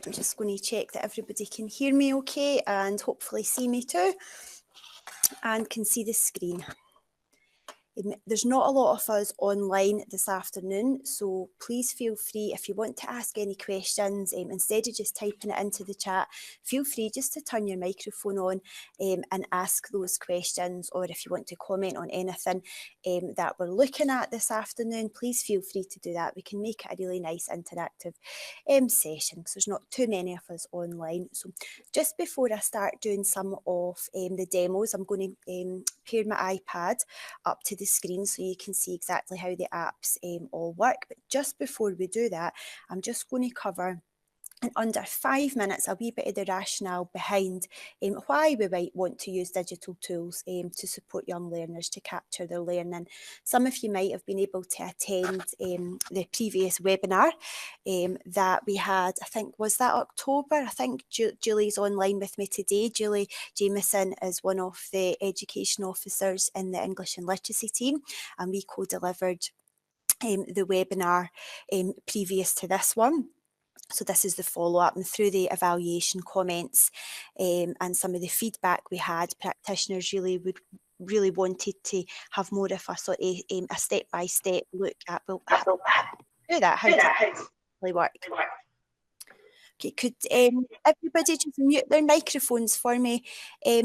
I'm just going to check that everybody can hear me okay and hopefully see me too and can see the screen. There's not a lot of us online this afternoon, so please feel free if you want to ask any questions, instead of just typing it into the chat, feel free just to turn your microphone on and ask those questions, or if you want to comment on anything that we're looking at this afternoon, please feel free to do that. We can make it a really nice interactive session because there's not too many of us online. So just before I start doing some of the demos, I'm going to pair my iPad up to the screen so you can see exactly how the apps all work. But just before we do that, I'm just going to cover in under 5 minutes a wee bit of the rationale behind why we might want to use digital tools to support young learners to capture their learning. Some of you might have been able to attend the previous webinar that we had, I think, was that October? I think Julie's online with me today. Julie Jameson is one of the education officers in the English and Literacy team, and we co-delivered the webinar previous to this one. So this is the follow-up, and through the evaluation comments and some of the feedback we had, practitioners really wanted to have more of a sort of a step-by-step look at, well, how do that, how does it really work? Okay, could everybody just mute their microphones for me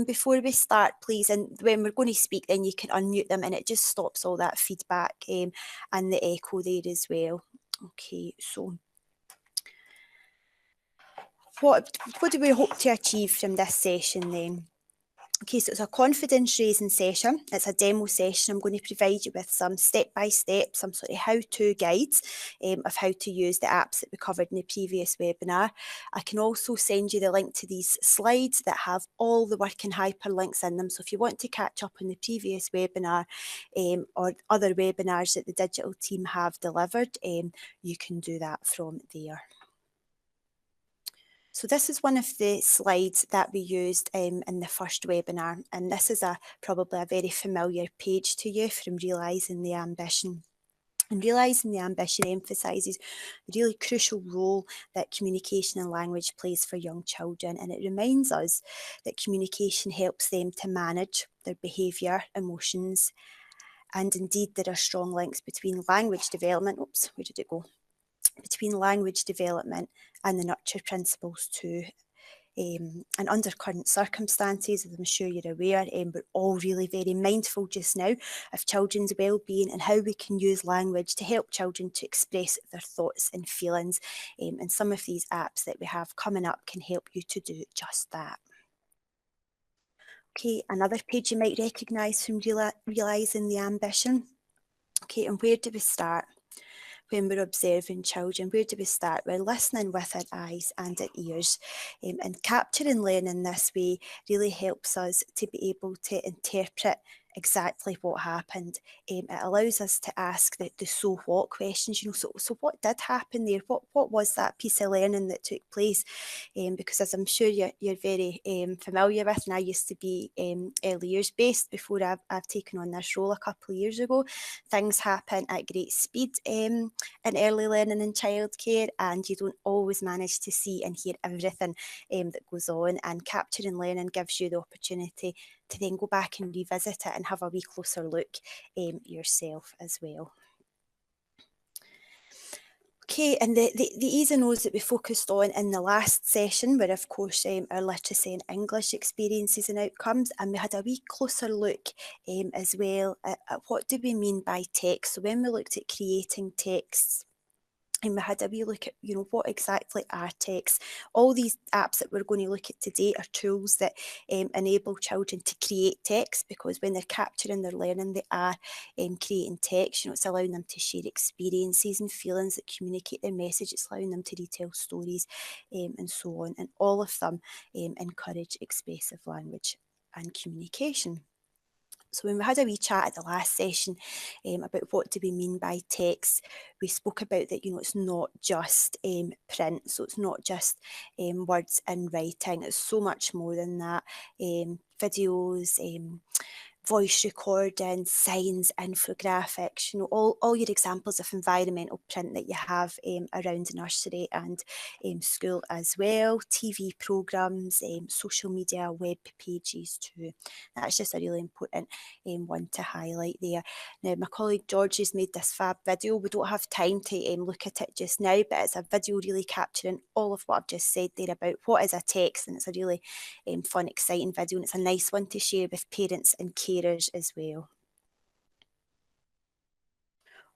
before we start, please? And when we're going to speak, then you can unmute them, and it just stops all that feedback and the echo there as well. Okay, so what do we hope to achieve from this session then? Okay, so it's a confidence raising session. It's a demo session. I'm going to provide you with some step-by-step, some sort of how-to guides of how to use the apps that we covered in the previous webinar. I can also send you the link to these slides that have all the working hyperlinks in them. So if you want to catch up on the previous webinar or other webinars that the digital team have delivered, you can do that from there. So this is one of the slides that we used in the first webinar, and this is probably a very familiar page to you from Realising the Ambition. And Realising the Ambition emphasises the really crucial role that communication and language plays for young children, and it reminds us that communication helps them to manage their behaviour, emotions, and indeed there are strong links between language development, where did it go? Between language development and the nurture principles too. And under current circumstances, as I'm sure you're aware, we're all really very mindful just now of children's well-being and how we can use language to help children to express their thoughts and feelings. And some of these apps that we have coming up can help you to do just that. Okay, another page you might recognise from Realising the Ambition. Okay, and where do we start? When we're observing children, where do we start? We're listening with our eyes and our ears, and capturing learning this way really helps us to be able to interpret exactly what happened. It allows us to ask the so what questions, so what did happen there? What was that piece of learning that took place? Because as I'm sure you're very familiar with, and I used to be early years based before I've taken on this role a couple of years ago, things happen at great speed in early learning and childcare, and you don't always manage to see and hear everything that goes on, and capturing learning gives you the opportunity to then go back and revisit it and have a wee closer look yourself as well. Okay, and the E's and O's that we focused on in the last session were, of course, our literacy and English experiences and outcomes, and we had a wee closer look as well at what do we mean by text. So when we looked at creating texts, and we had a wee look at, what exactly are texts. All these apps that we're going to look at today are tools that enable children to create text, because when they're capturing their learning, they are creating text. It's allowing them to share experiences and feelings that communicate their message. It's allowing them to retell stories and so on. And all of them encourage expressive language and communication. So when we had a wee chat at the last session about what do we mean by text, we spoke about that, it's not just print, so it's not just words in writing, it's so much more than that. Videos, voice recording, signs, infographics, you know, all your examples of environmental print that you have around the nursery and school as well, TV programmes, social media, web pages too. That's just a really important one to highlight there. Now, my colleague George has made this fab video. We don't have time to look at it just now, but it's a video really capturing all of what I've just said there about what is a text, and it's a really fun, exciting video, and it's a nice one to share with parents and carers as well.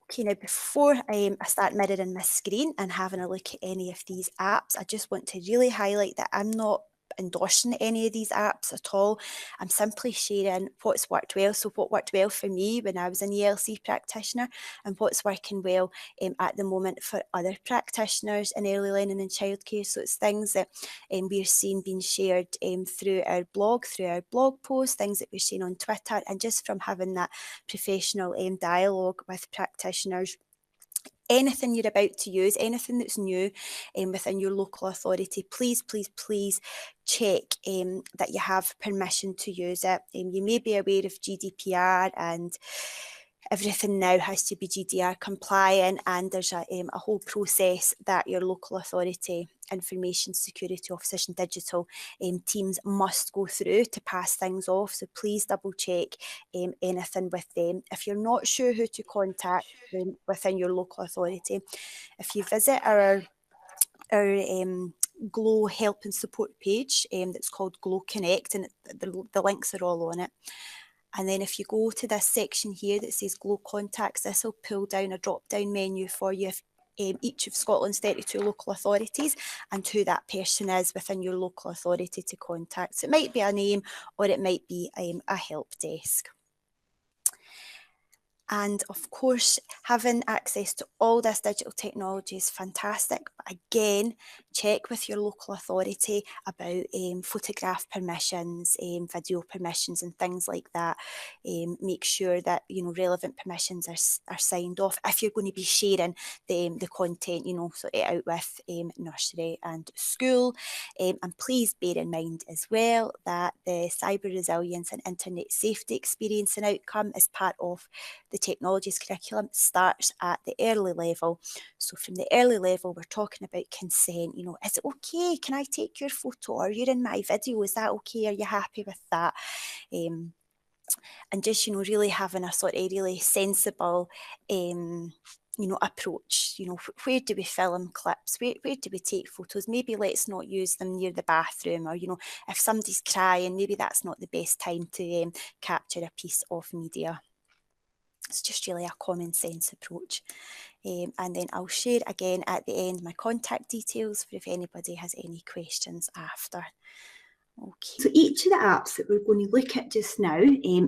Okay, now before I start mirroring my screen and having a look at any of these apps, I just want to really highlight that I'm not endorsing any of these apps at all. I'm simply sharing what's worked well. So what worked well for me when I was an ELC practitioner and what's working well at the moment for other practitioners in early learning and childcare. So it's things that we're seeing being shared through our blog posts, things that we're seeing on Twitter, and just from having that professional dialogue with practitioners. Anything you're about to use, anything that's new within your local authority, please check that you have permission to use it. You may be aware of GDPR, and everything now has to be GDPR compliant, and there's a whole process that your local authority information security officers and digital teams must go through to pass things off. So please double check anything with them. If you're not sure who to contact within your local authority, if you visit our Glow help and support page that's called Glow Connect, and the links are all on it. And then if you go to this section here that says Glow Contacts, this will pull down a drop-down menu for you if each of Scotland's 32 local authorities and who that person is within your local authority to contact. So it might be a name or it might be a help desk. And of course, having access to all this digital technology is fantastic. But again, check with your local authority about photograph permissions, video permissions and things like that. Make sure that, you know, relevant permissions are signed off if you're going to be sharing the content, you know, sort it out with nursery and school. And please bear in mind as well that the cyber resilience and internet safety experience and outcome as part of the technologies curriculum starts at the early level. So from the early level, we're talking about consent. You know, is it okay? Can I take your photo? Or you're in my video? Is that okay? Are you happy with that? And just, you know, really having a sort of really sensible you know, approach. You know, where do we film clips? Where do we take photos? Maybe let's not use them near the bathroom, or, you know, if somebody's crying, maybe that's not the best time to capture a piece of media. It's just really a common sense approach. And then I'll share again at the end my contact details for if anybody has any questions after. Okay. So each of the apps that we're going to look at just now,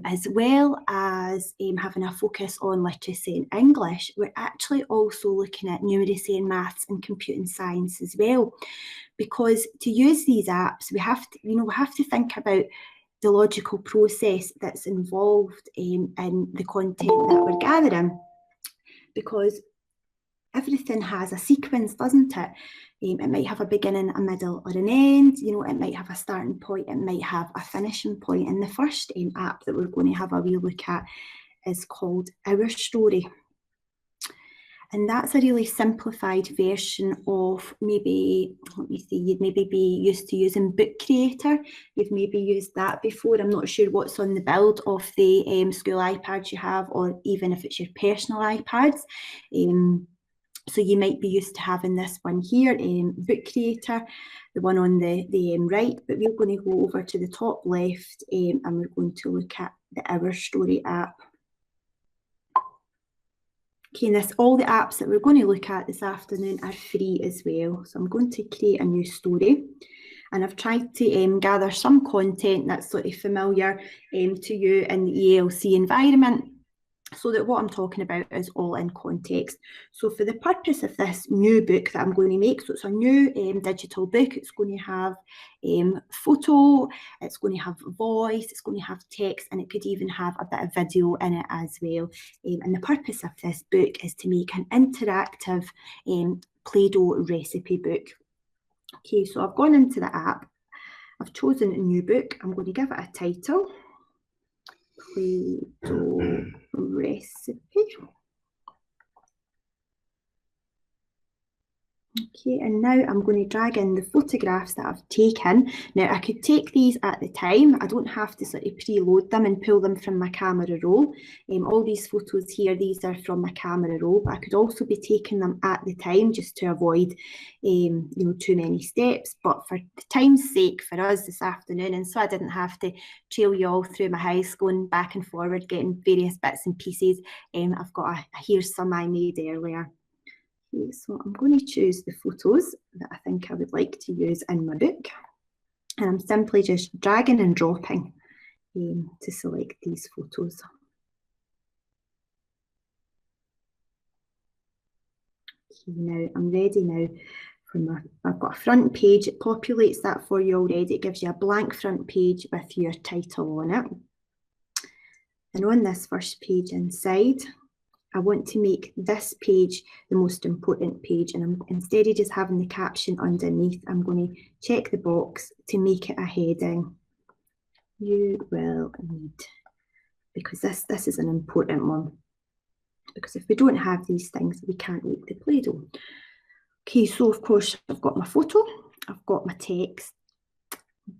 as well as having a focus on literacy and English, we're actually also looking at numeracy and maths and computing science as well. Because to use these apps, we have to think about the logical process that's involved in the content that we're gathering, because everything has a sequence, doesn't it? It might have a beginning, a middle, or an end. You know, it might have a starting point, it might have a finishing point. And the first app that we're going to have a wee look at is called Our Story. And that's a really simplified version of maybe, let me see, you'd maybe be used to using Book Creator. You've maybe used that before. I'm not sure what's on the build of the school iPads you have, or even if it's your personal iPads. So you might be used to having this one here, Book Creator, the one on the right, but we're going to go over to the top left and we're going to look at the Our Story app. Okay, and all the apps that we're going to look at this afternoon are free as well. So I'm going to create a new story, and I've tried to gather some content that's sort of familiar to you in the ELC environment, so that what I'm talking about is all in context. So for the purpose of this new book that I'm going to make, so it's a new digital book, it's going to have photo, it's going to have voice, it's going to have text, and it could even have a bit of video in it as well. And the purpose of this book is to make an interactive Play-Doh recipe book. Okay, so I've gone into the app, I've chosen a new book, I'm going to give it a title. Play-Doh recipe. Okay, and now I'm going to drag in the photographs that I've taken. Now I could take these at the time. I don't have to sort of preload them and pull them from my camera roll. All these photos here, these are from my camera roll, but I could also be taking them at the time just to avoid you know, too many steps. But for the time's sake for us this afternoon, and so I didn't have to trail you all through my house going back and forward getting various bits and pieces, I've got here's some I made earlier. Okay, so I'm going to choose the photos that I think I would like to use in my book, and I'm simply just dragging and dropping to select these photos. Okay, now I'm ready now for I've got a front page. It populates that for you already. It gives you a blank front page with your title on it. And on this first page inside, I want to make this page the most important page, and instead of just having the caption underneath, I'm going to check the box to make it a heading. You will need, because this is an important one, because if we don't have these things, we can't make the Play-Doh. Okay, so of course I've got my photo, I've got my text,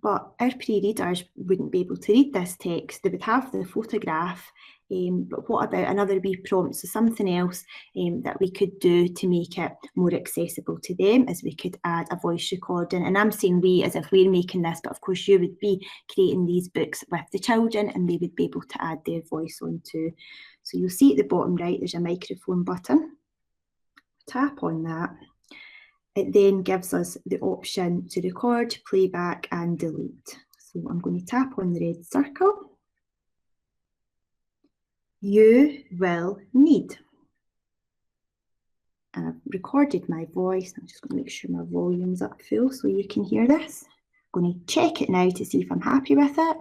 but our pre-readers wouldn't be able to read this text. They would have the photograph, but what about another wee prompt? So something else that we could do to make it more accessible to them is we could add a voice recording. And I'm saying we as if we're making this, but of course you would be creating these books with the children and they would be able to add their voice on too. So you'll see at the bottom right, there's a microphone button. Tap on that. It then gives us the option to record, playback and delete. So I'm going to tap on the red circle. You will need. And I've recorded my voice. I'm just going to make sure my volume's up full so you can hear this. I'm going to check it now to see if I'm happy with it.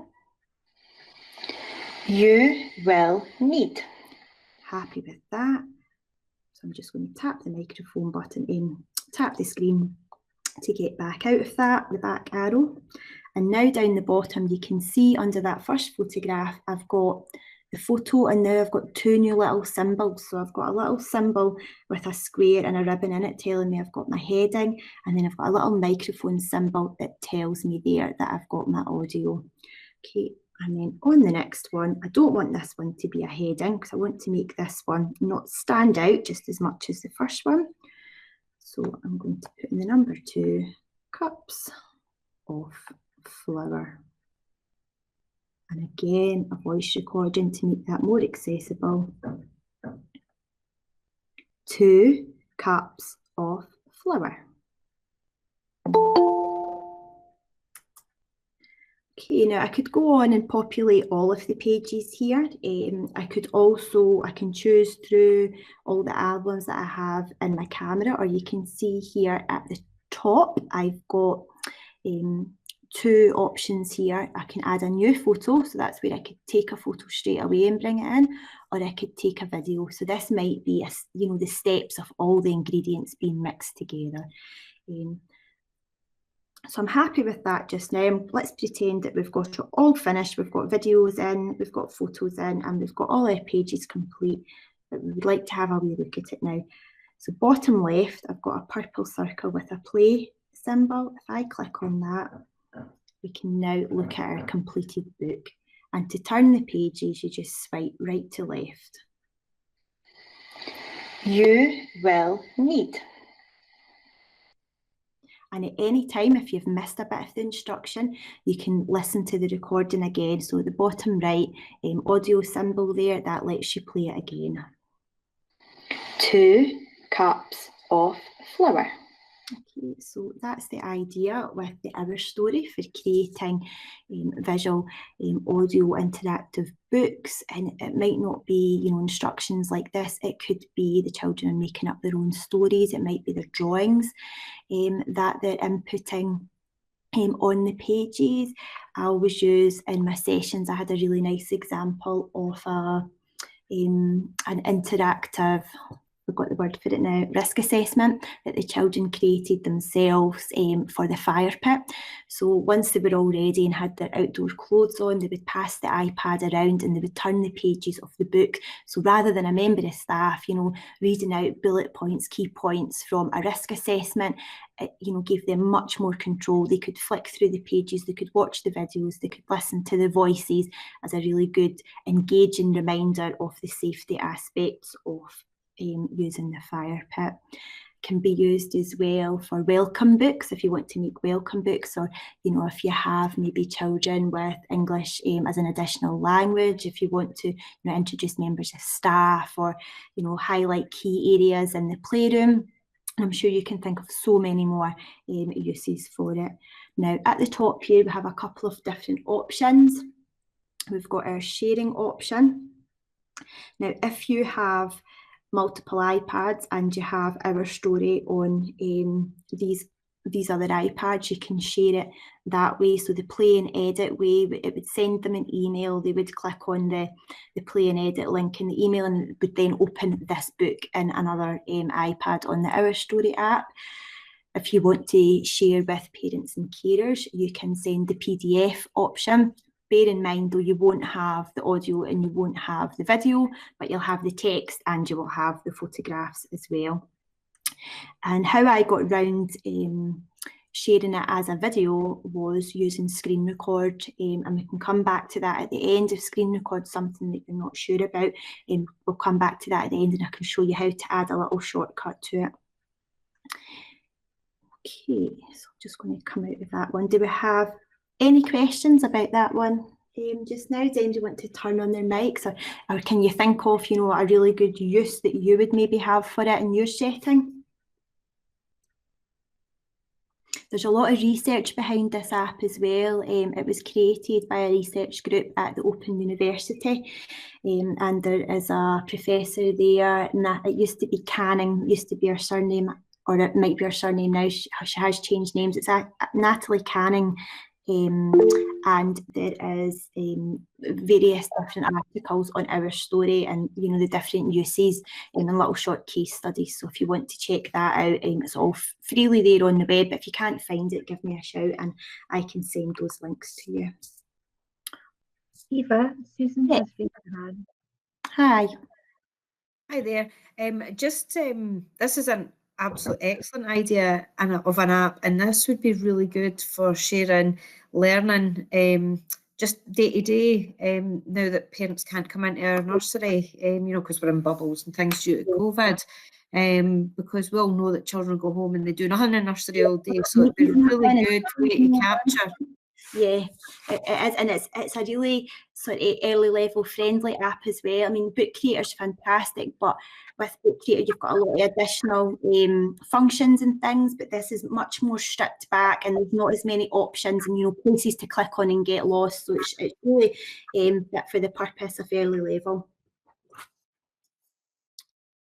You will need. Happy with that. So I'm just going to tap the microphone button in, tap the screen to get back out of that, the back arrow. And now down the bottom, you can see under that first photograph, I've got the photo, and now I've got two new little symbols. So I've got a little symbol with a square and a ribbon in it telling me I've got my heading, and then I've got a little microphone symbol that tells me there that I've got my audio. Okay, and then on the next one, I don't want this one to be a heading because I want to make this one not stand out just as much as the first one. So I'm going to put in the number 2, cups of flour. And again, a voice recording to make that more accessible. 2 cups of flour. Okay, now I could go on and populate all of the pages here. I can choose through all the albums that I have in my camera, or you can see here at the top, I've got 2 options here. I can add a new photo, so that's where I could take a photo straight away and bring it in, or I could take a video. So this might be, the steps of all the ingredients being mixed together. So I'm happy with that just now. Let's pretend that we've got it all finished. We've got videos in, we've got photos in, and we've got all our pages complete, but we would like to have a wee look at it now. So bottom left, I've got a purple circle with a play symbol. If I click on that, we can now look at our completed book. And to turn the pages, you just swipe right to left. You will need. And at any time, if you've missed a bit of the instruction, you can listen to the recording again. So the bottom right audio symbol there, that lets you play it again. 2 cups of flour. Okay, so that's the idea with the Our Story for creating visual, audio, interactive books. And it might not be, instructions like this. It could be the children making up their own stories. It might be their drawings that they're inputting on the pages. I always use in my sessions, I had a really nice example of an interactive we've got the word for it now, risk assessment that the children created themselves for the fire pit. So once they were all ready and had their outdoor clothes on, they would pass the iPad around and they would turn the pages of the book. So rather than a member of staff, you know, reading out bullet points, key points from a risk assessment, it, you know, gave them much more control. They could flick through the pages, they could watch the videos, they could listen to the voices as a really good, engaging reminder of the safety aspects of using the fire pit. Can be used as well for welcome books if you want to make welcome books, or you know, if you have maybe children with English as an additional language, if you want to, you know, introduce members of staff, or you know, highlight key areas in the playroom. I'm sure you can think of so many more uses for it. Now at the top here we have a couple of different options. We've got our sharing option. Now if you have multiple iPads and you have Our Story on these other iPads, you can share it that way. So the play and edit way, it would send them an email, they would click on the play and edit link in the email and it would then open this book in another iPad on the Our Story app. If you want to share with parents and carers, you can send the PDF option. Bear in mind though, you won't have the audio and you won't have the video, but you'll have the text and you will have the photographs as well. And how I got around sharing it as a video was using screen record, and we can come back to that at the end. If screen record something that you're not sure about, we'll come back to that at the end and I can show you how to add a little shortcut to it. Okay, so I'm just going to come out of that one. Do we have any questions about that one just now? Does anybody want to turn on their mics, or can you think of, you know, a really good use that you would maybe have for it in your setting? There's a lot of research behind this app as well. It was created by a research group at the Open University, and there is a professor there. It used to be Canning, used to be her surname, or it might be her surname now. She has changed names. It's Natalie Canning. And there is various different articles on Our Story and, you know, the different uses and little short case studies. So if you want to check that out, it's all freely there on the web. But if you can't find it, give me a shout and I can send those links to you. Eva, Susan has raised her hand. Hi. Hi there. This is an absolute excellent idea of an app, and this would be really good for sharing learning just day to day, now that parents can't come into our nursery, you know, because we're in bubbles and things due to COVID, because we all know that children go home and they do nothing in nursery all day, so it'd be a really good way to capture. Yeah, it is, and it's a really sort of early level friendly app as well. I mean, Book Creator's fantastic, but with Book Creator you've got a lot of additional functions and things, but this is much more stripped back and there's not as many options and, you know, places to click on and get lost. So it's really fit for the purpose of early level.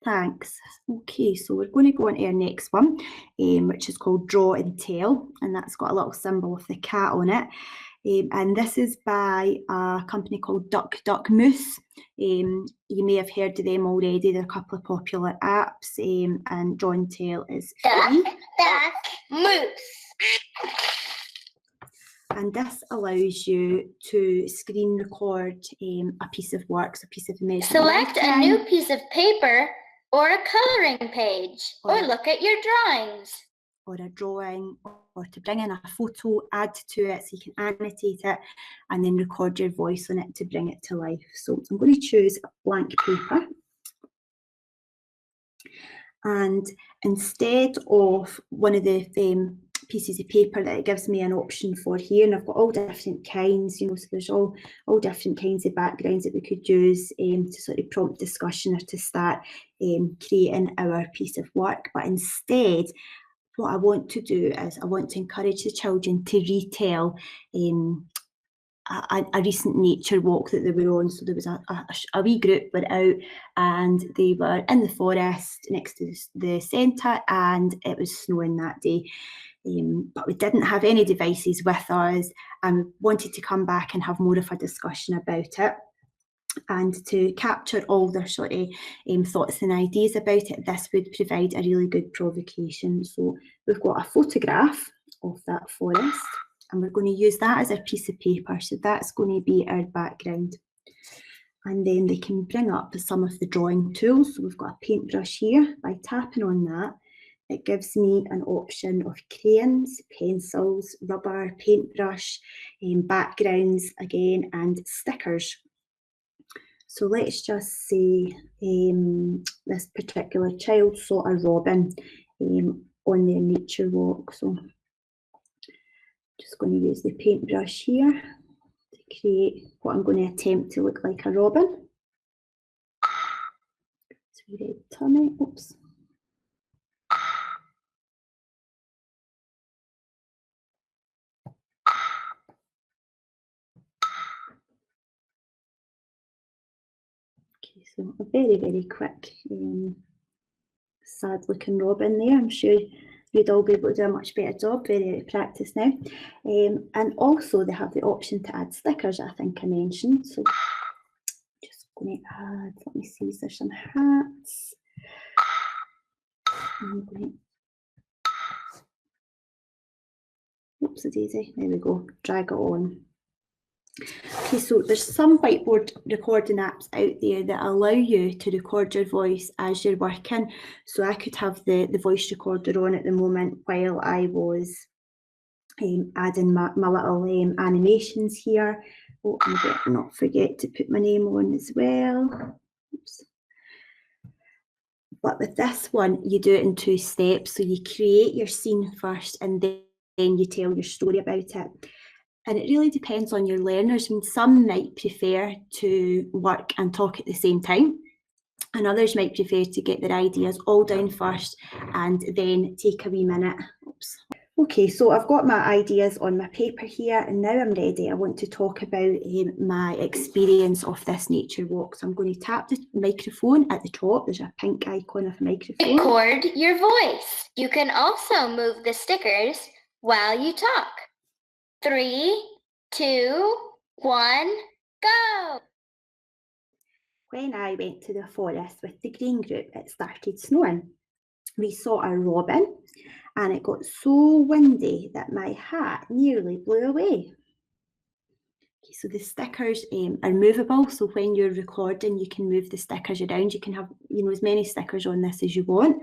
Thanks. Okay, so we're going to go on to our next one, which is called Draw and Tell, and that's got a little symbol of the cat on it. And this is by a company called Dec2020. You may have heard of them already. They're a couple of popular apps, and Draw and Tell is free. Moose. And this allows you to screen record a piece of work, a piece of measurement. Select a new piece of paper or a colouring page, or look at your drawings. Or a drawing, or to bring in a photo, add to it so you can annotate it, and then record your voice on it to bring it to life. So I'm going to choose a blank paper. And instead of one of the pieces of paper that it gives me an option for here, and I've got all different kinds, you know, so there's all different kinds of backgrounds that we could use to sort of prompt discussion or to start creating our piece of work. But instead, what I want to do is I want to encourage the children to retell a recent nature walk that they were on. So there was a wee group went out and they were in the forest next to the centre, and it was snowing that day. But we didn't have any devices with us and wanted to come back and have more of a discussion about it. And to capture all their sort of thoughts and ideas about it, this would provide a really good provocation. So we've got a photograph of that forest, and we're going to use that as a piece of paper. So that's going to be our background. And then they can bring up some of the drawing tools. So we've got a paintbrush here. By tapping on that, it gives me an option of crayons, pencils, rubber, paintbrush, backgrounds again, and stickers. So let's just say this particular child saw a robin on their nature walk. So just going to use the paintbrush here to create what I'm going to attempt to look like a robin. So red tummy, oops. Okay, so a very, very quick, sad looking robin there. I'm sure you'd all be able to do a much better job, very out of practice now. And also they have the option to add stickers, I think I mentioned. So just going to add, let me see, is there some hats? I'm going to, oops, a daisy, there we go, drag it on. Okay, so there's some whiteboard recording apps out there that allow you to record your voice as you're working. So I could have the voice recorder on at the moment while I was adding my little animations here. Oh, and I better not forget to put my name on as well. Oops. But with this one, you do it in 2 steps. So you create your scene first and then you tell your story about it. And it really depends on your learners. I mean, some might prefer to work and talk at the same time, and others might prefer to get their ideas all down first and then take a wee minute. Oops. Okay, so I've got my ideas on my paper here, and now I'm ready. I want to talk about my experience of this nature walk. So I'm going to tap the microphone at the top. There's a pink icon of a microphone. Record your voice. You can also move the stickers while you talk. 3, 2, 1, go! When I went to the forest with the green group, it started snowing. We saw a robin, and it got so windy that my hat nearly blew away. Okay, so the stickers are movable, so when you're recording, you can move the stickers around. You can have, as many stickers on this as you want.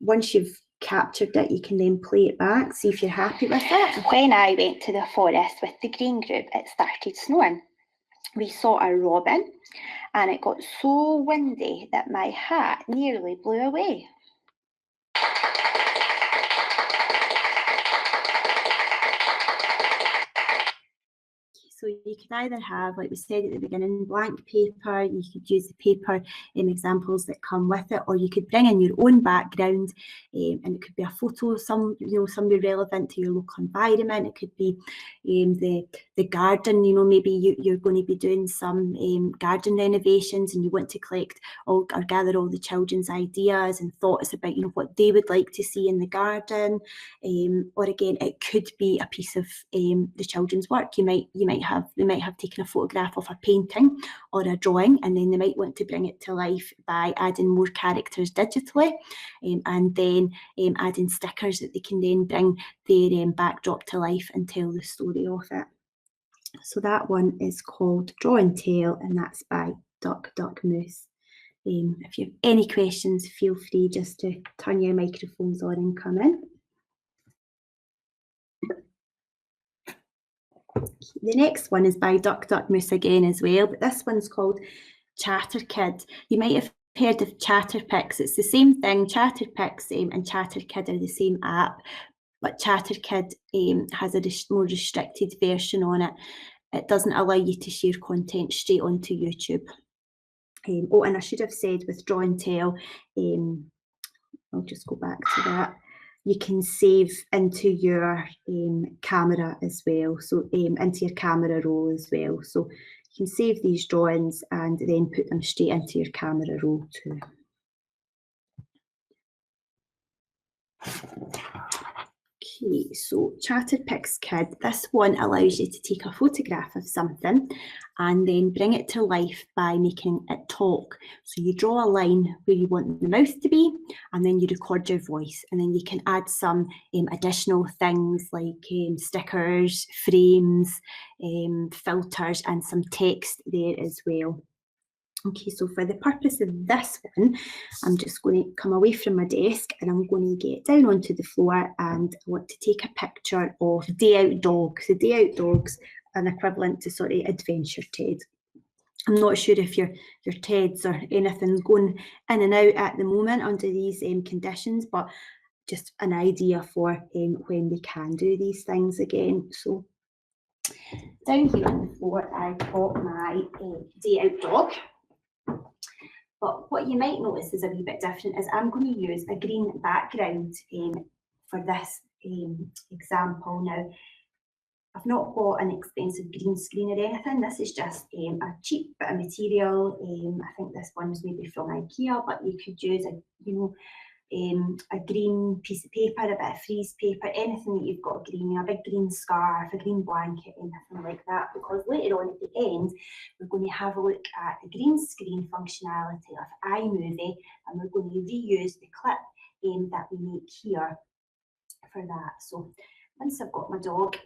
Once you've captured it, you can then play it back, see if you're happy with it. When I went to the forest with the green group, it started snowing. We saw a robin, and it got so windy that my hat nearly blew away. So you could either have, like we said at the beginning, blank paper. You could use the paper examples that come with it, or you could bring in your own background, and it could be a photo of somebody relevant to your local environment. It could be the garden. Maybe you're going to be doing some garden renovations, and you want to collect or gather all the children's ideas and thoughts about what they would like to see in the garden. Or again, it could be a piece of the children's work. They might have taken a photograph of a painting or a drawing, and then they might want to bring it to life by adding more characters digitally, and then adding stickers that they can then bring their backdrop to life and tell the story of it. So that one is called Draw and Tell, and that's by Dec2020. If you have any questions, feel free just to turn your microphones on and come in. The next one is by Dec2020 again as well, but this one's called ChatterKid. You might have heard of ChatterPix. It's the same thing. ChatterPix and ChatterKid are the same app, but ChatterKid has a more restricted version on it. It doesn't allow you to share content straight onto YouTube. Oh, and I should have said with Draw and Tell, I'll just go back to that. You can save into your camera as well, so into your camera roll as well. So you can save these drawings and then put them straight into your camera roll too. Okay, so Chatterpix Kid, this one allows you to take a photograph of something and then bring it to life by making it talk. So you draw a line where you want the mouth to be, and then you record your voice, and then you can add some additional things like stickers, frames, filters, and some text there as well. Okay, so for the purpose of this one, I'm just going to come away from my desk and I'm going to get down onto the floor, and I want to take a picture of Day Out Dog. So Day Out Dog's an equivalent to sort of Adventure Ted. I'm not sure if your Teds or anything's going in and out at the moment under these conditions, but just an idea for when we can do these things again. So down here on the floor, I've got my Day Out Dog. But what you might notice is a wee bit different is I'm going to use a green background for this example. Now, I've not got an expensive green screen or anything. This is just a cheap bit of material. I think this one's maybe from IKEA, but you could use a green piece of paper, a bit of freeze paper, anything that you've got green, a big green scarf, a green blanket, anything like that, because later on at the end, we're going to have a look at the green screen functionality of iMovie, and we're going to reuse the clip that we make here for that. So once I've got my dog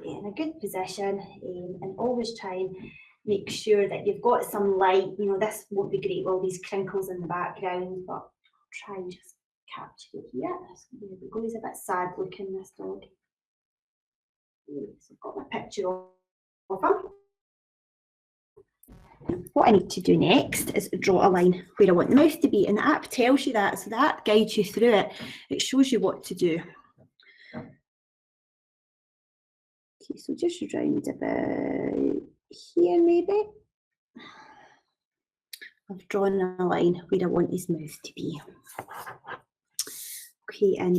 in a good position, and always try and make sure that you've got some light. This won't be great with all these crinkles in the background, but try and just capture it here. There we go. He's a bit sad looking, this dog. So I've got my picture of him. What I need to do next is draw a line where I want the mouth to be, and the app tells you that, so that guides you through it. It shows you what to do. Okay, so just round about here maybe. I've drawn a line where I want his mouth to be. Okay, and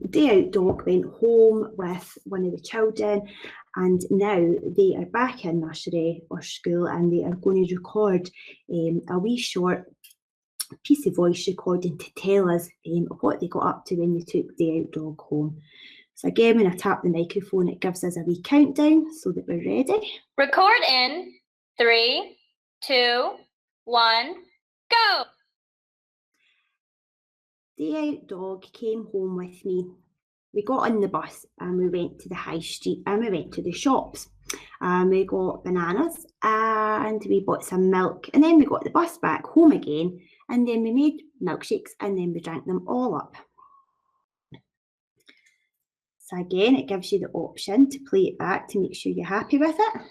Day Out Dog went home with one of the children, and now they are back in nursery or school, and they are going to record a wee short piece of voice recording to tell us what they got up to when they took Day Out Dog home. So again, when I tap the microphone, it gives us a wee countdown so that we're ready. Record in 3, 2, 1, go! Day Out Dog came home with me. We got on the bus and we went to the high street and we went to the shops. We got bananas and we bought some milk, and then we got the bus back home again, and then we made milkshakes and then we drank them all up. So again, it gives you the option to play it back to make sure you're happy with it.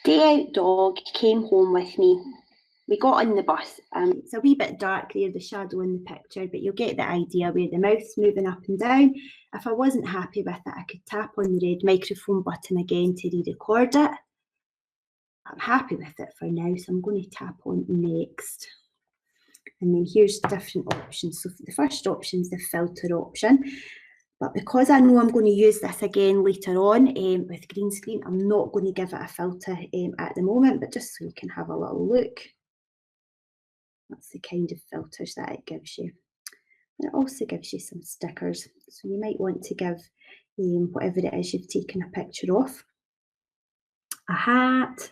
Day Out Dog came home with me. We got on the bus. It's a wee bit dark there, the shadow in the picture, but you'll get the idea where the mouth's moving up and down. If I wasn't happy with it, I could tap on the red microphone button again to re-record it. I'm happy with it for now, so I'm going to tap on next. And then here's the different options. So the first option is the filter option. But because I know I'm going to use this again later on with green screen, I'm not going to give it a filter at the moment, but just so you can have a little look. That's the kind of filters that it gives you. And it also gives you some stickers. So you might want to give whatever it is you've taken a picture of a hat,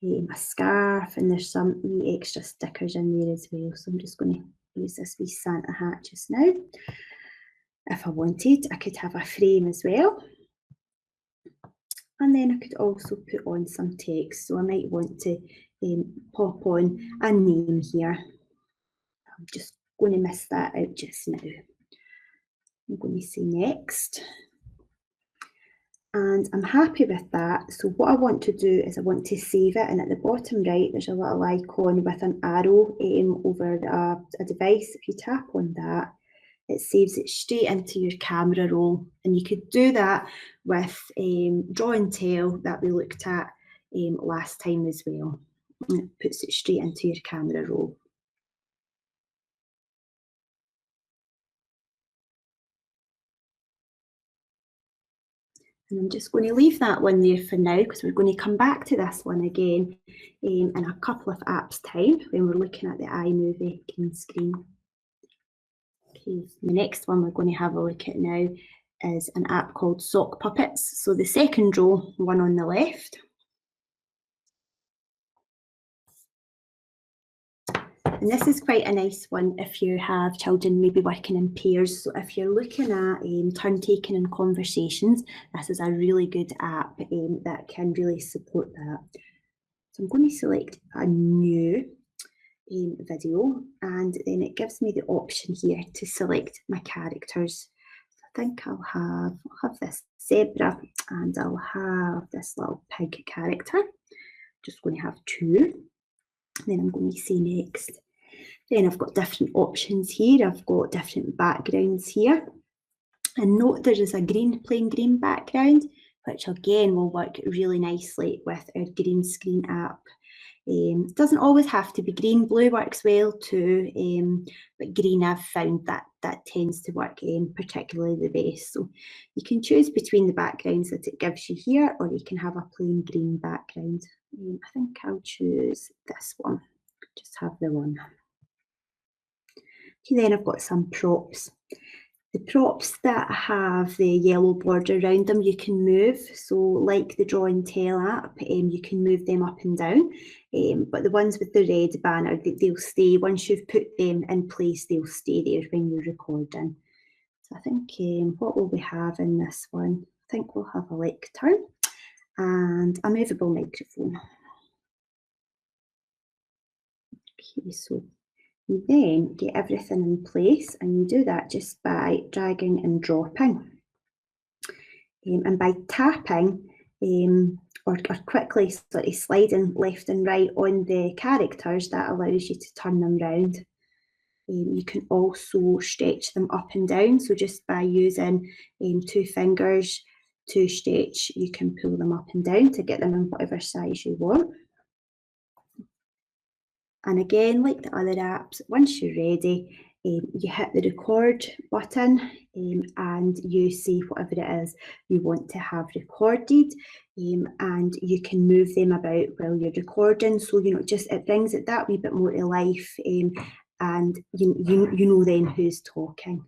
a scarf, and there's some wee extra stickers in there as well. So I'm just going to use this wee Santa hat just now. If I wanted, I could have a frame as well. And then I could also put on some text. So I might want to pop on a name here. I'm just going to miss that out just now. I'm going to say next. And I'm happy with that. So what I want to do is I want to save it. And at the bottom right, there's a little icon with an arrow over a device. If you tap on that, it saves it straight into your camera roll. And you could do that with Draw and Tell that we looked at last time as well. And it puts it straight into your camera roll. And I'm just going to leave that one there for now, because we're going to come back to this one again in a couple of apps time when we're looking at the iMovie green screen. Okay, the next one we're going to have a look at now is an app called Sock Puppets. So the second row, one on the left. And this is quite a nice one if you have children maybe working in pairs. So if you're looking at turn taking and conversations, this is a really good app that can really support that. So I'm going to select a new video, and then it gives me the option here to select my characters. I think I'll have this zebra and I'll have this little pig character. Just going to have two. Then I'm going to say next. Then I've got different options here. I've got different backgrounds here. And note there is a plain green background, which again will work really nicely with our green screen app. It doesn't always have to be green. Blue works well too, but green I've found that tends to work particularly the best. So you can choose between the backgrounds that it gives you here, or you can have a plain green background. I think I'll choose this one. Just have the one. Okay, then I've got some props. The props that have the yellow border around them, you can move. So like the Draw and Tell app, you can move them up and down. But the ones with the red banner, they'll stay. Once you've put them in place, they'll stay there when you're recording. So I think what will we have in this one? I think we'll have a lectern and a movable microphone. Okay, so you then get everything in place, and you do that just by dragging and dropping. And by tapping or quickly sliding left and right on the characters, that allows you to turn them round. You can also stretch them up and down. So just by using 2 fingers to stretch, you can pull them up and down to get them in whatever size you want. And again, like the other apps, once you're ready, you hit the record button and you say whatever it is you want to have recorded, and you can move them about while you're recording. So, just it brings it that wee bit more to life, and you know then who's talking.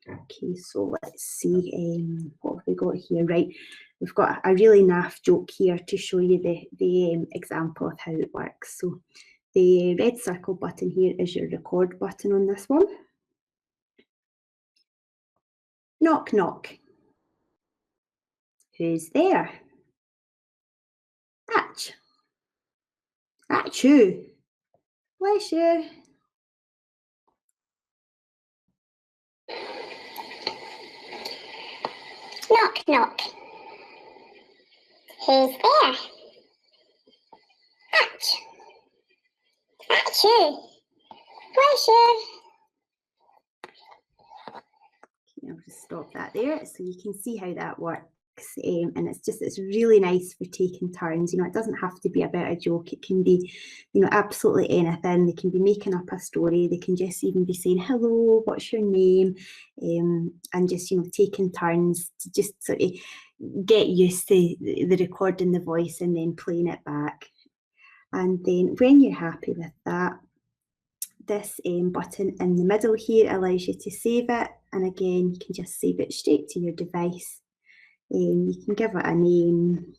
Okay, so let's see what have we got here. Right, we've got a really naff joke here to show you the example of how it works. So the red circle button here is your record button on this one. Knock, knock. Who's there? Atch. Achoo. Bless you. Knock, knock. Who's there? Atch. Achoo. Bless you. I'll just stop that there so you can see how that works. And it's really nice for taking turns. It doesn't have to be about a joke. It can be, absolutely anything. They can be making up a story. They can just even be saying, hello, what's your name? And just, taking turns to just sort of get used to the recording the voice and then playing it back. And then when you're happy with that, this button in the middle here allows you to save it. And again, you can just save it straight to your device. You can give it a name,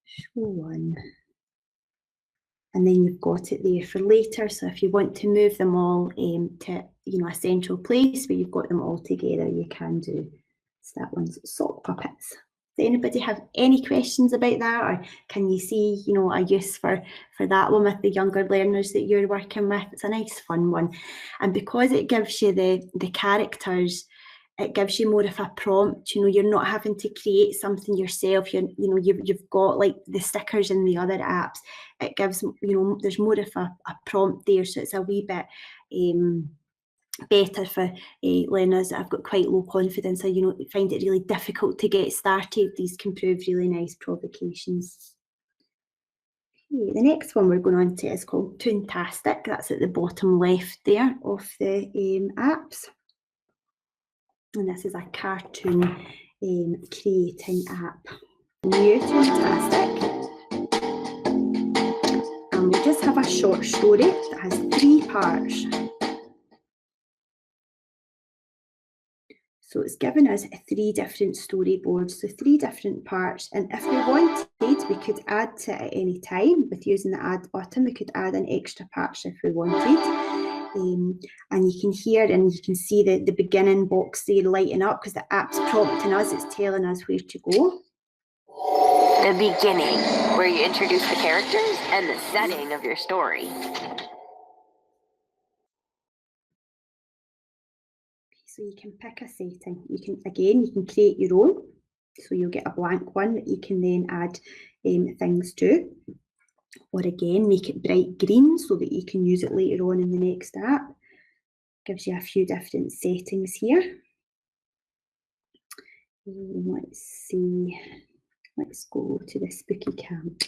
show one, and then you've got it there for later. So if you want to move them all to a central place where you've got them all together, you can do. So that one's Sock Puppets. Does anybody have any questions about that, or can you see a use for that one with the younger learners that you're working with? It's a nice fun one, and because it gives you the characters, it gives you more of a prompt. You're not having to create something yourself. You've got like the stickers in the other apps. It gives there's more of a prompt there, so it's a wee bit better for learners that have got quite low confidence, or find it really difficult to get started. These can prove really nice provocations. Okay, the next one we're going on to is called Turntastic. That's at the bottom left there of the apps. And this is a cartoon creating app. New Turntastic. And we just have a short story that has 3 parts. So it's given us 3 different storyboards, so 3 different parts. And if we wanted, we could add to it at any time with using the add button. We could add in extra parts if we wanted. And you can hear and you can see the beginning box there lighting up because the app's prompting us, it's telling us where to go. The beginning, where you introduce the characters and the setting of your story. So you can pick a setting. You can create your own. So you'll get a blank one that you can then add things to. Or again, make it bright green so that you can use it later on in the next app. Gives you a few different settings here. Let's see. Let's go to the spooky camp.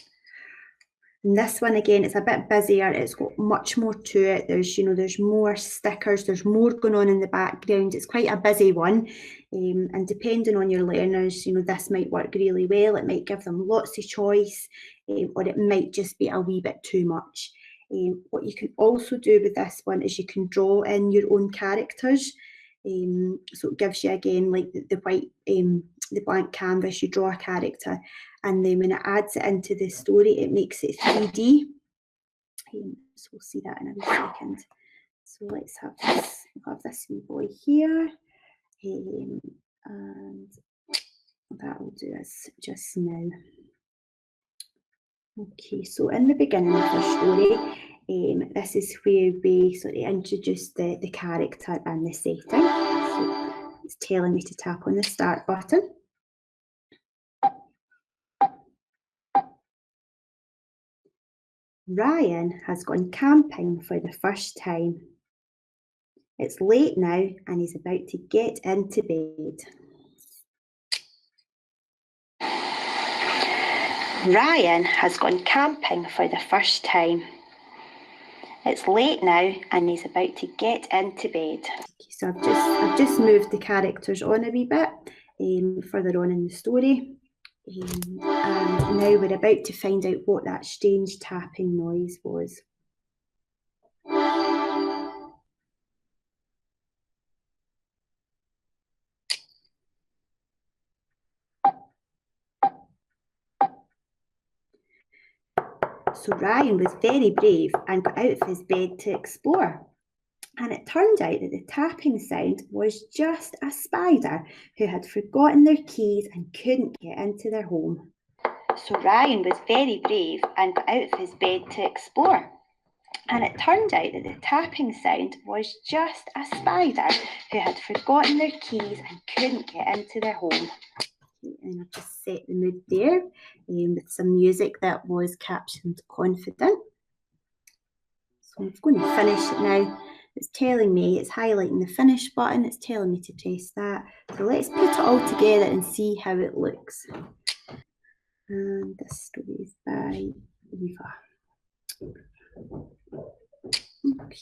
And this one again, it's a bit busier. It's got much more to it. There's more stickers. There's more going on in the background. It's quite a busy one. And depending on your learners, this might work really well. It might give them lots of choice, or it might just be a wee bit too much. What you can also do with this one is you can draw in your own characters. So it gives you again like the white, the blank canvas. You draw a character, and then when it adds it into the story, it makes it 3D. So we'll see that in a wee second. So let's have this. We'll have this wee boy here, and that will do us just now. Okay, so in the beginning of the story, this is where we sort of introduce the character and the setting. So it's telling me to tap on the start button. Ryan has gone camping for the first time. It's late now and he's about to get into bed. Ryan has gone camping for the first time. It's late now and he's about to get into bed. Okay, so I've just moved the characters on a wee bit further on in the story. And now we're about to find out what that strange tapping noise was. So Ryan was very brave and got out of his bed to explore. And it turned out that the tapping sound was just a spider who had forgotten their keys and couldn't get into their home. So Ryan was very brave and got out of his bed to explore. And it turned out that the tapping sound was just a spider who had forgotten their keys and couldn't get into their home. And I've just set the mood there with some music that was captioned confident. So I'm going to finish it now. It's telling me, it's highlighting the finish button. It's telling me to press that. So let's put it all together and see how it looks. And this story is by Eva. Okay.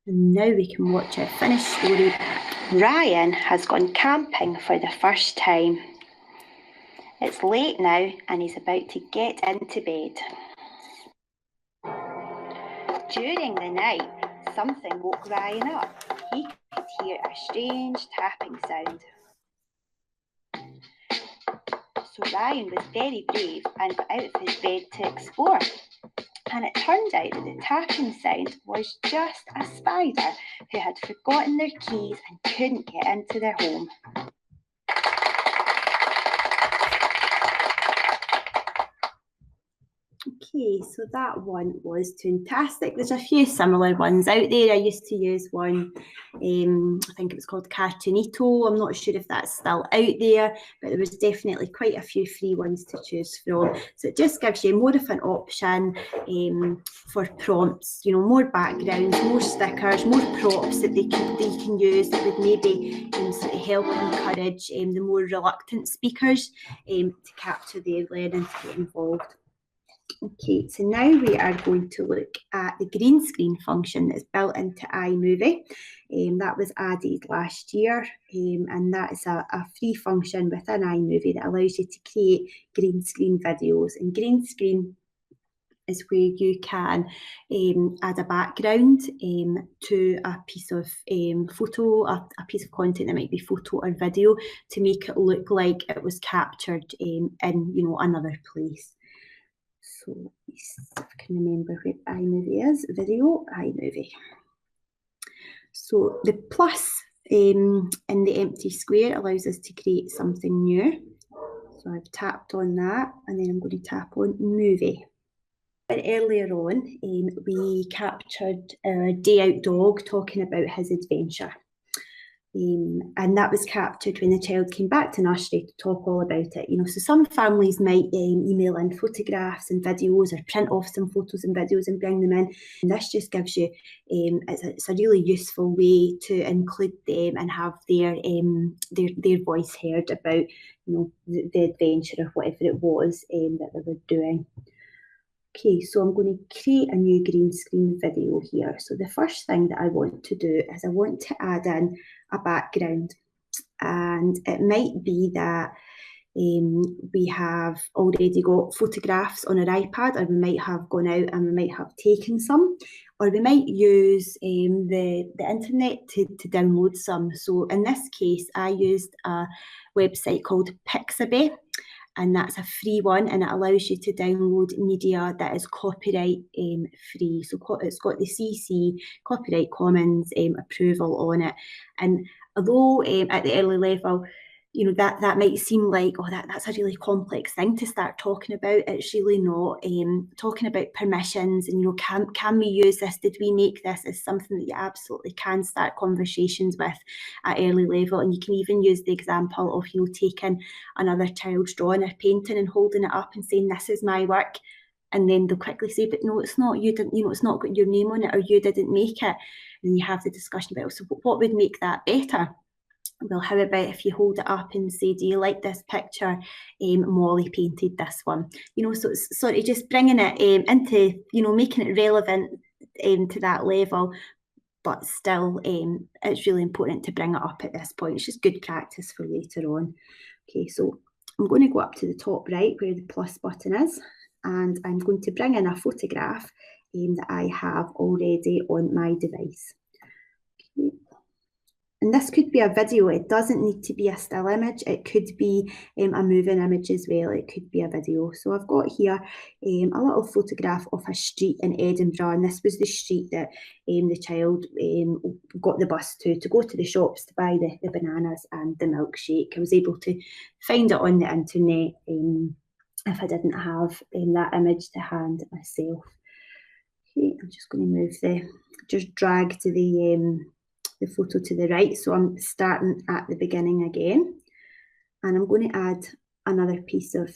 And now we can watch our finished story. Ryan has gone camping for the first time. It's late now and he's about to get into bed. During the night, something woke Ryan up. He could hear a strange tapping sound. So Ryan was very brave and got out of his bed to explore. And it turned out that the tapping sound was just a spider who had forgotten their keys and couldn't get into their home. Okay, so that one was Turntastic. There's a few similar ones out there. I used to use one, I think it was called Cartoonito. I'm not sure if that's still out there, but there was definitely quite a few free ones to choose from. So it just gives you more of an option for prompts, more backgrounds, more stickers, more props that they can use that would maybe sort of help encourage the more reluctant speakers to capture their learning to get involved. Okay, so now we are going to look at the green screen function that's built into iMovie. That was added last year, and that is a free function within iMovie that allows you to create green screen videos. And green screen is where you can add a background to a piece of photo, a piece of content that might be photo or video, to make it look like it was captured in, you know, another place. So if I can remember where iMovie is, video, iMovie. So the plus in the empty square allows us to create something new. So I've tapped on that, and then I'm going to tap on movie. But earlier on, we captured our day out dog talking about his adventure. And that was captured when the child came back to nursery to talk all about it. You know, so some families might email in photographs and videos, or print off some photos and videos and bring them in. And this just gives you, it's a really useful way to include them and have their voice heard about, you know, the adventure of whatever it was that they were doing. Okay, so I'm going to create a new green screen video here. So the first thing that I want to do is I want to add in a background, and it might be that we have already got photographs on our iPad, or we might have gone out and we might have taken some, or we might use the internet to download some. So in this case, I used a website called Pixabay, and that's a free one, and it allows you to download media that is copyright free. So it's got the CC, Copyright Commons approval on it. And although at the early level, you know, that might seem like, oh, that's a really complex thing to start talking about. It's really not. Talking about permissions and, you know, can we use this? Did we make this? Is something that you absolutely can start conversations with at early level. And you can even use the example of, you know, taking another child's drawing or painting and holding it up and saying, this is my work. And then they'll quickly say, but no, it's not, you didn't, you know, it's not got your name on it, or you didn't make it. And you have the discussion about, so what would make that better? Well, how about if you hold it up and say, do you like this picture? Molly painted this one. You know, so it's sort of just bringing it into, you know, making it relevant to that level, but still it's really important to bring it up at this point. It's just good practice for later on. Okay, so I'm going to go up to the top right where the plus button is, and I'm going to bring in a photograph that I have already on my device. Okay. And this could be a video. It doesn't need to be a still image. It could be a moving image as well. It could be a video. So I've got here a little photograph of a street in Edinburgh, and this was the street that the child got the bus to go to the shops to buy the bananas and the milkshake. I was able to find it on the internet if I didn't have that image to hand myself. Okay, I'm just going to move just drag to the photo to the right. So I'm starting at the beginning again, and I'm going to add another piece of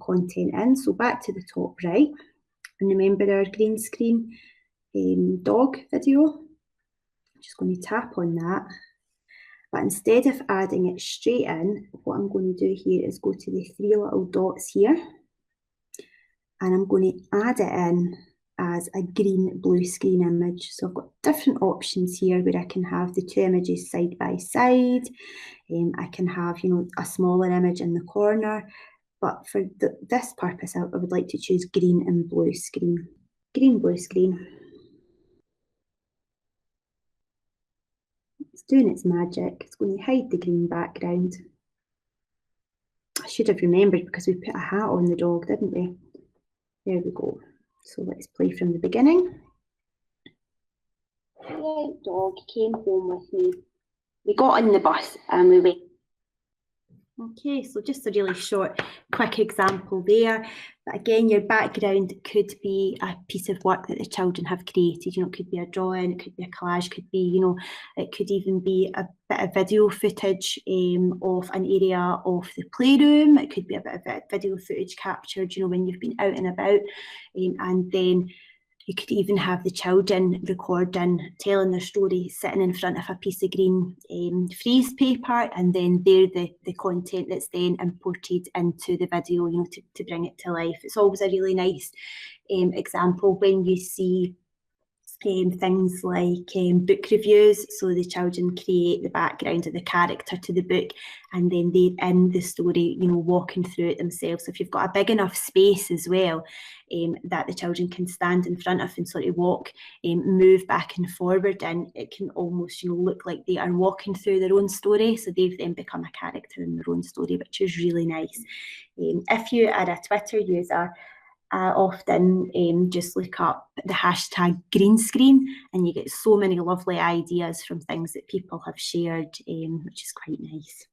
content in. So back to the top right, and remember our green screen dog video. I'm just going to tap on that, but instead of adding it straight in, what I'm going to do here is go to the three little dots here, and I'm going to add it in as a green blue screen image. So I've got different options here where I can have the two images side by side. I can have, you know, a smaller image in the corner, but for this purpose, I would like to choose green and blue screen. Green, blue screen. It's doing its magic. It's going to hide the green background. I should have remembered because we put a hat on the dog, didn't we? There we go. So let's play from the beginning. The white dog came home with me. We got on the bus and we went. Okay, so just a really short, quick example there. But again, your background could be a piece of work that the children have created. You know, it could be a drawing, it could be a collage, it could be, you know, it could even be a bit of video footage of an area of the playroom. It could be a bit of video footage captured, you know, when you've been out and about. And then you could even have the children recording, telling their story, sitting in front of a piece of green freeze paper, and then they're the content that's then imported into the video, you know, to bring it to life. It's always a really nice example when you see things like book reviews, so the children create the background of the character to the book, and then they're in the story, you know, walking through it themselves. So if you've got a big enough space as well, that the children can stand in front of and sort of walk, move back and forward, and it can almost, you know, look like they are walking through their own story. So they've then become a character in their own story, which is really nice. If you are a Twitter user, often just look up the hashtag green screen, and you get so many lovely ideas from things that people have shared, which is quite nice.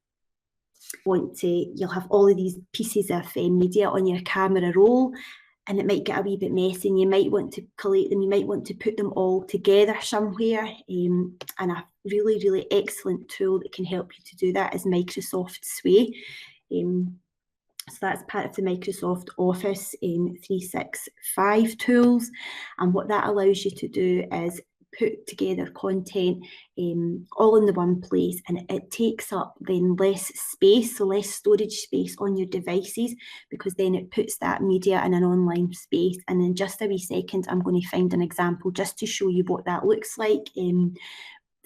You'll have all of these pieces of media on your camera roll, and it might get a wee bit messy, and you might want to collate them, you might want to put them all together somewhere, and a really, really excellent tool that can help you to do that is Microsoft Sway. So that's part of the Microsoft Office 365 tools, and what that allows you to do is put together content all in the one place, and it takes up then less space, so less storage space on your devices, because then it puts that media in an online space. And in just a wee second, I'm going to find an example just to show you what that looks like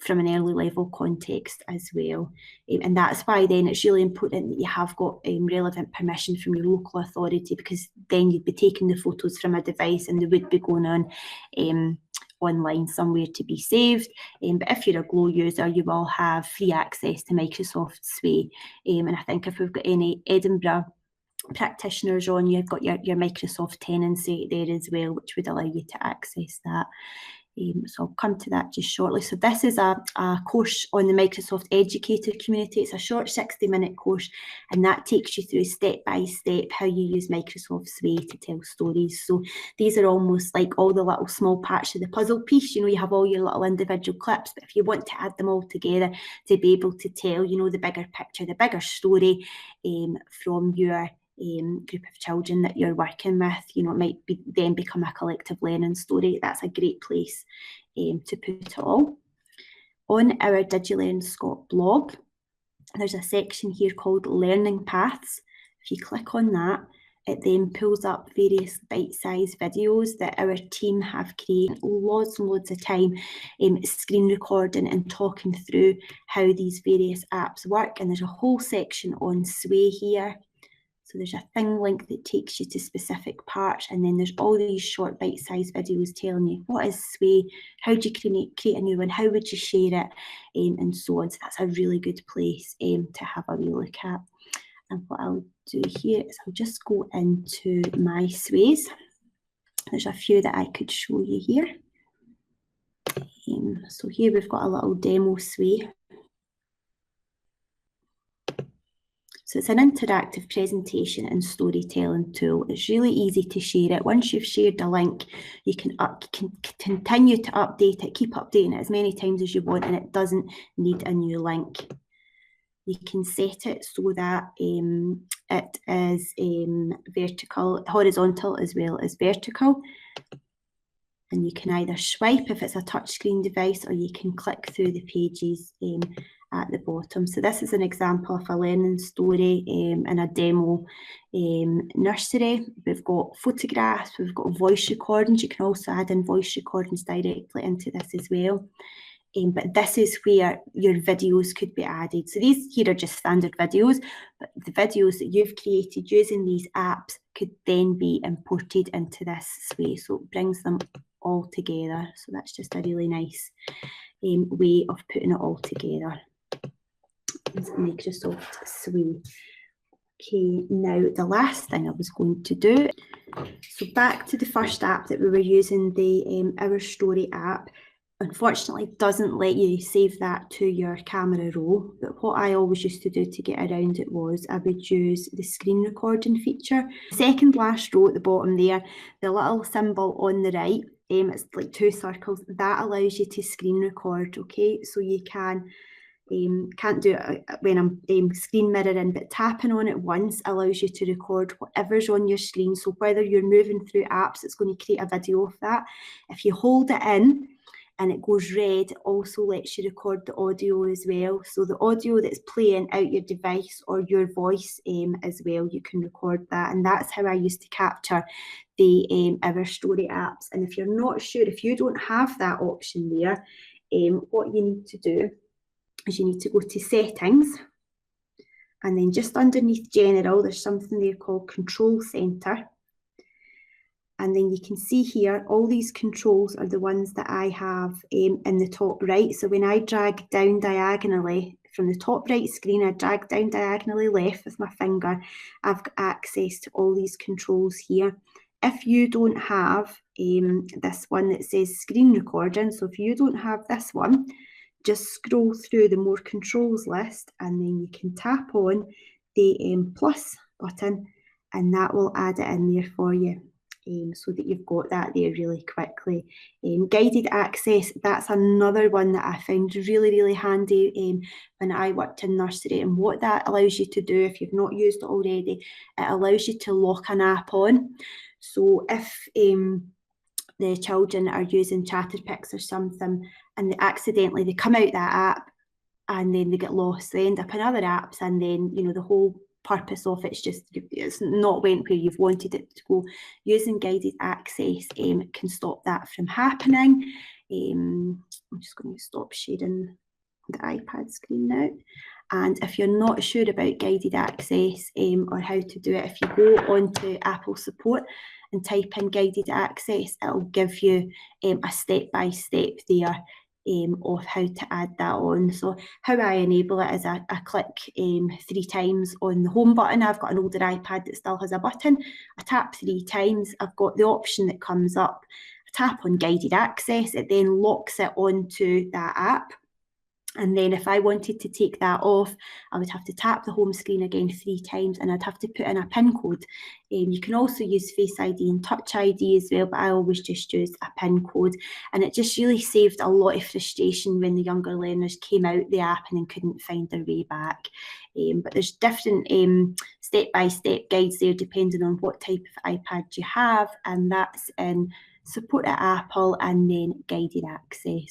from an early level context as well. And that's why then it's really important that you have got relevant permission from your local authority, because then you'd be taking the photos from a device and they would be going on online somewhere to be saved. But if you're a Glow user, you will have free access to Microsoft Sway. And I think if we've got any Edinburgh practitioners on, you've got your Microsoft tenancy there as well, which would allow you to access that. So I'll come to that just shortly. So this is a course on the Microsoft Educator community. It's a short 60-minute course, and that takes you through step by step how you use Microsoft Sway to tell stories. So these are almost like all the little small parts of the puzzle piece. You know, you have all your little individual clips, but if you want to add them all together to be able to tell, you know, the bigger picture, the bigger story from your group of children that you're working with, you know, it might be then become a collective learning story. That's a great place to put it all. On our DigiLearn Scott blog, there's a section here called Learning Paths. If you click on that, it then pulls up various bite-sized videos that our team have created, loads and loads of time screen recording and talking through how these various apps work. And there's a whole section on Sway here. So there's a thing link that takes you to specific parts, and then there's all these short bite-sized videos telling you what is Sway, how do you create a new one, how would you share it, and so on. So that's a really good place to have a wee look at. And what I'll do here is I'll just go into my Sways. There's a few that I could show you here. So here we've got a little demo Sway. So it's an interactive presentation and storytelling tool. It's really easy to share it. Once you've shared a link, you can continue to update it, keep updating it as many times as you want, and it doesn't need a new link. You can set it so that it is horizontal as well as vertical. And you can either swipe if it's a touchscreen device, or you can click through the pages at the bottom. So this is an example of a learning story in a demo nursery. We've got photographs, we've got voice recordings. You can also add in voice recordings directly into this as well. But this is where your videos could be added. So these here are just standard videos, but the videos that you've created using these apps could then be imported into this Sway. So it brings them all together. So that's just a really nice way of putting it all together. It's Microsoft Sway. Okay, now the last thing I was going to do. So back to the first app that we were using, the Our Story app. Unfortunately, it doesn't let you save that to your camera roll. But what I always used to do to get around it was I would use the screen recording feature. Second last row at the bottom there, the little symbol on the right, it's like two circles. That allows you to screen record, okay? So you can't do it when I'm screen mirroring, but tapping on it once allows you to record whatever's on your screen. So whether you're moving through apps, it's going to create a video of that. If you hold it in, and it goes red also lets you record the audio as well. So the audio that's playing out your device or your voice as well, you can record that. And that's how I used to capture the Our Story apps. And if you're not sure, if you don't have that option there, what you need to do is you need to go to Settings, and then just underneath General, there's something there called Control Center. And then you can see here, all these controls are the ones that I have in the top right. So when I drag down diagonally from the top right screen, I drag down diagonally left with my finger, I've got access to all these controls here. If you don't have this one that says screen recording, so if you don't have this one, just scroll through the more controls list, and then you can tap on the plus button, and that will add it in there for you. So that you've got that there really quickly. Guided access, that's another one that I found really, really handy when I worked in nursery. And what that allows you to do, if you've not used it already, it allows you to lock an app on. So if the children are using Chatterpix or something and they come out that app and then they get lost, they end up in other apps, and then, you know, the whole purpose of it's not went where you've wanted it to go. Using guided access can stop that from happening. I'm just going to stop sharing the iPad screen now. And if you're not sure about guided access or how to do it, if you go onto Apple support and type in guided access, it'll give you a step-by-step there of how to add that on. So how I enable it is I click 3 times on the home button. I've got an older iPad that still has a button. I tap 3 times, I've got the option that comes up. I tap on guided access, it then locks it onto that app. And then if I wanted to take that off, I would have to tap the home screen again 3 times, and I'd have to put in a PIN code. You can also use Face ID and Touch ID as well, but I always just use a PIN code. And it just really saved a lot of frustration when the younger learners came out the app and then couldn't find their way back. But there's different step-by-step guides there depending on what type of iPad you have, and that's in Support at Apple and then Guided Access.